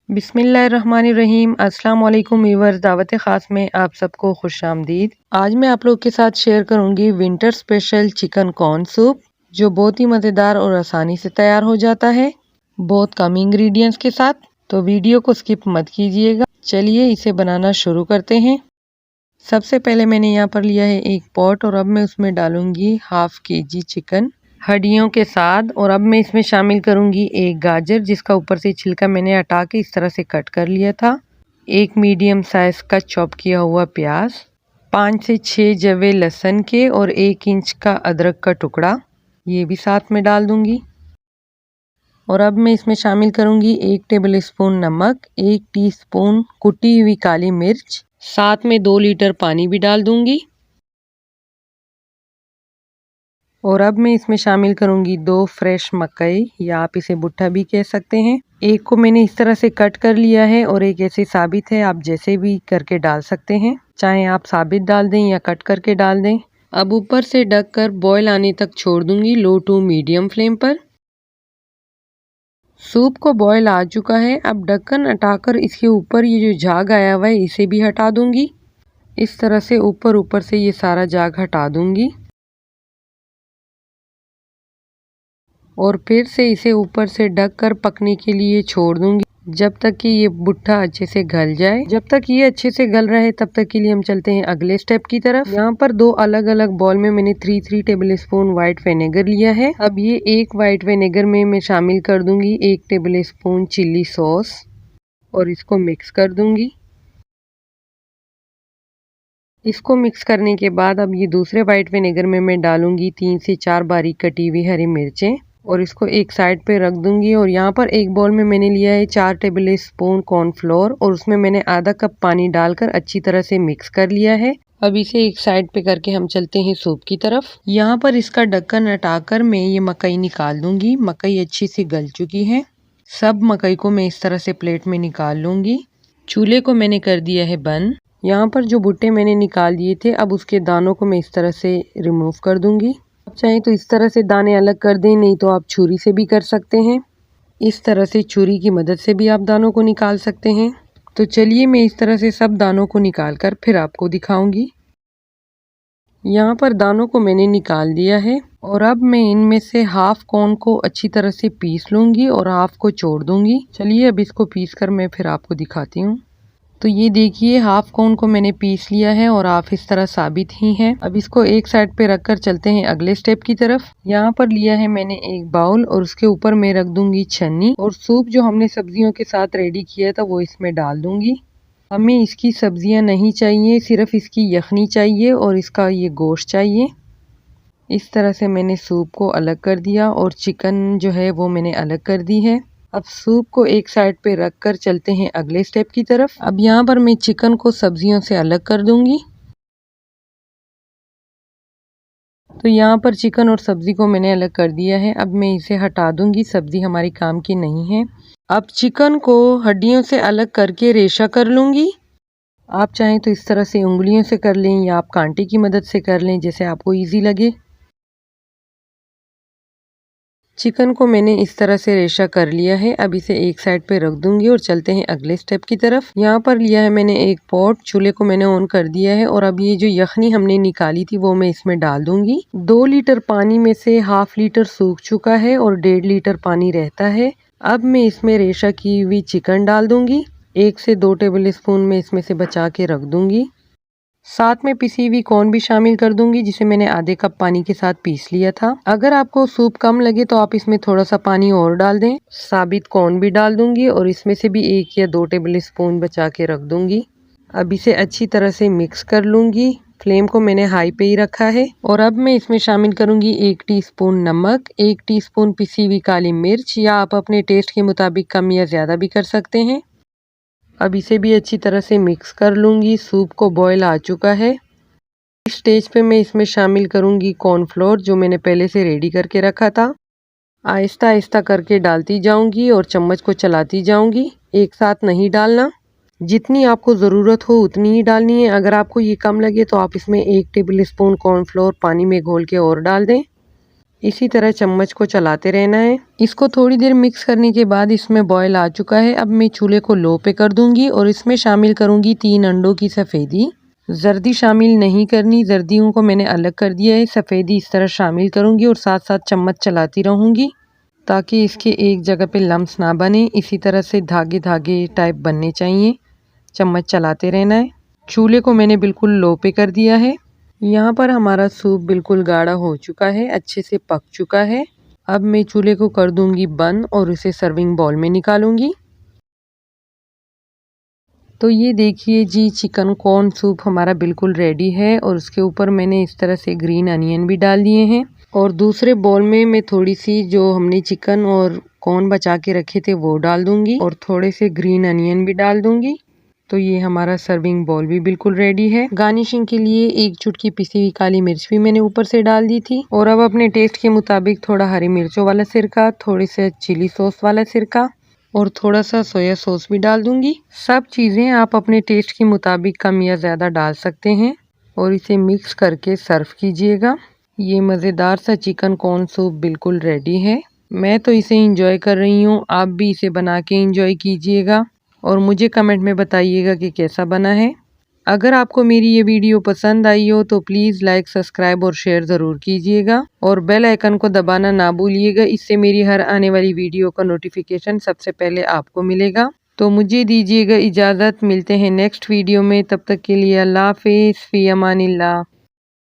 बिस्मिल्लाहिर्रहमानिर्रहीम। अस्सलाम वालेकुम व्यूअर्स, दावत ख़ास में आप सबको खुशामदीद। आज मैं आप लोग के साथ शेयर करूंगी winter special chicken corn soup, जो बहुत ही मज़ेदार और आसानी से तैयार हो जाता है, बहुत कम इंग्रेडिएंट्स के साथ। तो वीडियो को स्किप मत कीजिएगा। चलिए इसे बनाना शुरू करते हैं। सबसे पहले मैंने यहाँ पर लिया है एक पॉट और अब मैं उसमें डालूंगी हाफ केजी चिकन हड्डियों के साथ। और अब मैं इसमें शामिल करूंगी एक गाजर, जिसका ऊपर से छिलका मैंने हटा के इस तरह से कट कर लिया था, एक मीडियम साइज का चॉप किया हुआ प्याज, 5 से 6 जवे लहसुन के और 1 इंच का अदरक का टुकड़ा, ये भी साथ में डाल दूंगी। और अब मैं इसमें शामिल करूंगी 1 टेबल स्पून नमक, 1 टीस्पून कुटी हुई काली मिर्च, साथ में 2 लीटर पानी भी डाल दूंगी। और अब मैं इसमें शामिल करूंगी 2 फ्रेश मकई, या आप इसे भुट्टा भी कह सकते हैं। एक को मैंने इस तरह से कट कर लिया है और एक ऐसे साबित है, आप जैसे भी करके डाल सकते हैं, चाहे आप साबित डाल दें या कट करके डाल दें। अब ऊपर से ढक कर बॉयल आने तक छोड़ दूंगी लो टू मीडियम फ्लेम पर। सूप को बॉयल आ चुका है। अब ढक्कन हटाकर इसके ऊपर ये जो झाग आया हुआ है इसे भी हटा दूंगी। इस तरह से ऊपर से ये सारा झाग हटा दूंगी और फिर से इसे ऊपर से ढक कर पकने के लिए छोड़ दूंगी, जब तक कि ये भुट्टा अच्छे से गल जाए। जब तक ये अच्छे से गल रहा है तब तक के लिए हम चलते हैं अगले स्टेप की तरफ। यहाँ पर 2 अलग अलग बॉल में मैंने 3 टेबल स्पून व्हाइट विनेगर लिया है। अब ये एक व्हाइट विनेगर में मैं शामिल कर दूंगी 1 टेबल स्पून चिल्ली सॉस और इसको मिक्स कर दूंगी। इसको मिक्स करने के बाद अब ये दूसरे व्हाइट विनेगर में मैं डालूंगी 3 से 4 बारीक कटी हुई हरी मिर्चें और इसको एक साइड पे रख दूंगी। और यहाँ पर एक बाउल में मैंने लिया है 4 टेबल स्पून कॉर्नफ्लोर और उसमें मैंने आधा कप पानी डालकर अच्छी तरह से मिक्स कर लिया है। अब इसे एक साइड पे करके हम चलते हैं सूप की तरफ। यहाँ पर इसका ढक्कन हटाकर मैं ये मकई निकाल दूंगी। मकई अच्छी से गल चुकी है। सब मकई को मैं इस तरह से प्लेट में निकाल लूंगी। चूल्हे को मैंने कर दिया है बंद। यहाँ पर जो भुट्टे मैंने निकाल दिए थे, अब उसके दानों को मैं इस तरह से रिमूव कर दूंगी। आप चाहें तो इस तरह से दाने अलग कर दें, नहीं तो आप छुरी से भी कर सकते हैं। इस तरह से छुरी की मदद से भी आप दानों को निकाल सकते हैं। तो चलिए मैं इस तरह से सब दानों को निकाल कर फिर आपको दिखाऊंगी। यहाँ पर दानों को मैंने निकाल दिया है और अब मैं इनमें से हाफ कॉर्न को अच्छी तरह से पीस लूंगी और हाफ को छोड़ दूंगी। चलिए अब इसको पीस कर मैं फिर आपको दिखाती हूँ। तो ये देखिए, हाफ कॉर्न को मैंने पीस लिया है और हाफ इस तरह साबित ही है। अब इसको एक साइड पे रखकर चलते हैं अगले स्टेप की तरफ। यहाँ पर लिया है मैंने एक बाउल और उसके ऊपर मैं रख दूंगी छन्नी और सूप जो हमने सब्जियों के साथ रेडी किया था वो इसमें डाल दूंगी। हमें इसकी सब्जियां नहीं चाहिए, सिर्फ इसकी यखनी चाहिए और इसका ये गोश्त चाहिए। इस तरह से मैंने सूप को अलग कर दिया और चिकन जो है वो मैंने अलग कर दी है। अब सूप को एक साइड पे रख कर चलते हैं अगले स्टेप की तरफ। अब यहाँ पर मैं चिकन को सब्जियों से अलग कर दूंगी। तो यहाँ पर चिकन और सब्जी को मैंने अलग कर दिया है। अब मैं इसे हटा दूंगी, सब्जी हमारी काम की नहीं है। अब चिकन को हड्डियों से अलग करके रेशा कर लूंगी। आप चाहें तो इस तरह से उंगलियों से कर लें या आप कांटे की मदद से कर लें, जैसे आपको ईजी लगे। चिकन को मैंने इस तरह से रेशा कर लिया है। अब इसे एक साइड पे रख दूंगी और चलते हैं अगले स्टेप की तरफ। यहाँ पर लिया है मैंने एक पॉट, चूल्हे को मैंने ऑन कर दिया है और अब ये जो यखनी हमने निकाली थी वो मैं इसमें डाल दूंगी। 2 लीटर पानी में से हाफ लीटर सूख चुका है और 1.5 लीटर पानी रहता है। अब मैं इसमें रेशा की हुई चिकन डाल दूंगी। 1 से 2 टेबल स्पून में इसमें से बचा के रख दूंगी। साथ में पिसी हुई कॉर्न भी शामिल कर दूंगी, जिसे मैंने आधे कप पानी के साथ पीस लिया था। अगर आपको सूप कम लगे तो आप इसमें थोड़ा सा पानी और डाल दें। साबित कॉर्न भी डाल दूंगी और इसमें से भी 1 या 2 टेबल स्पून बचा के रख दूंगी। अब इसे अच्छी तरह से मिक्स कर लूंगी। फ्लेम को मैंने हाई पे ही रखा है। और अब मैं इसमें शामिल करूंगी 1 टीस्पून नमक, 1 टीस्पून पिसी हुई काली मिर्च, या आप अपने टेस्ट के मुताबिक कम या ज्यादा भी कर सकते हैं। अब इसे भी अच्छी तरह से मिक्स कर लूंगी। सूप को बॉयल आ चुका है। इस स्टेज पे मैं इसमें शामिल करूंगी कॉर्नफ्लोर, जो मैंने पहले से रेडी करके रखा था। आहिस्ता आहिस्ता करके डालती जाऊंगी और चम्मच को चलाती जाऊंगी, एक साथ नहीं डालना। जितनी आपको ज़रूरत हो उतनी ही डालनी है। अगर आपको ये कम लगे तो आप इसमें 1 टेबल स्पून कॉर्नफ्लोर पानी में घोल के और डाल दें। इसी तरह चम्मच को चलाते रहना है। इसको थोड़ी देर मिक्स करने के बाद इसमें बॉयल आ चुका है। अब मैं चूल्हे को लो पे कर दूंगी और इसमें शामिल करूंगी 3 अंडों की सफेदी। जर्दी शामिल नहीं करनी, जर्दियों को मैंने अलग कर दिया है। सफेदी इस तरह शामिल करूंगी और साथ साथ चम्मच चलाती रहूंगी ताकि इसके एक जगह पे लम्स ना बने। इसी तरह से धागे धागे टाइप बनने चाहिए। चम्मच चलाते रहना है। चूल्हे को मैंने बिल्कुल लो पे कर दिया है। यहाँ पर हमारा सूप बिल्कुल गाढ़ा हो चुका है, अच्छे से पक चुका है। अब मैं चूल्हे को कर दूंगी बंद और इसे सर्विंग बाउल में निकालूंगी। तो ये देखिए जी, चिकन कॉर्न सूप हमारा बिल्कुल रेडी है और उसके ऊपर मैंने इस तरह से ग्रीन अनियन भी डाल दिए हैं। और दूसरे बाउल में मैं थोड़ी सी जो हमने चिकन और कॉर्न बचा के रखे थे वो डाल दूंगी और थोड़े से ग्रीन अनियन भी डाल दूंगी। तो ये हमारा सर्विंग बाउल भी बिल्कुल रेडी है। गार्निशिंग के लिए 1 चुटकी पिसी हुई काली मिर्च भी मैंने ऊपर से डाल दी थी। और अब अपने टेस्ट के मुताबिक थोड़ा हरी मिर्चों वाला सिरका, थोड़ी से चिली सॉस वाला सिरका और थोड़ा सा सोया सॉस भी डाल दूंगी। सब चीज़ें आप अपने टेस्ट के मुताबिक कम या ज़्यादा डाल सकते हैं और इसे मिक्स करके सर्व कीजिएगा। ये मज़ेदार सा चिकन कॉर्न सूप बिल्कुल रेडी है। मैं तो इसे इंजॉय कर रही हूँ, आप भी इसे बना के इंजॉय कीजिएगा और मुझे कमेंट में बताइएगा कि कैसा बना है। अगर आपको मेरी ये वीडियो पसंद आई हो तो प्लीज़ लाइक, सब्सक्राइब और शेयर ज़रूर कीजिएगा और बेल आइकन को दबाना ना भूलिएगा। इससे मेरी हर आने वाली वीडियो का नोटिफिकेशन सबसे पहले आपको मिलेगा। तो मुझे दीजिएगा इजाज़त, मिलते हैं नेक्स्ट वीडियो में। तब तक के लिए अल्लाह हाफ़िज़, फ़ी अमानिल्लाह।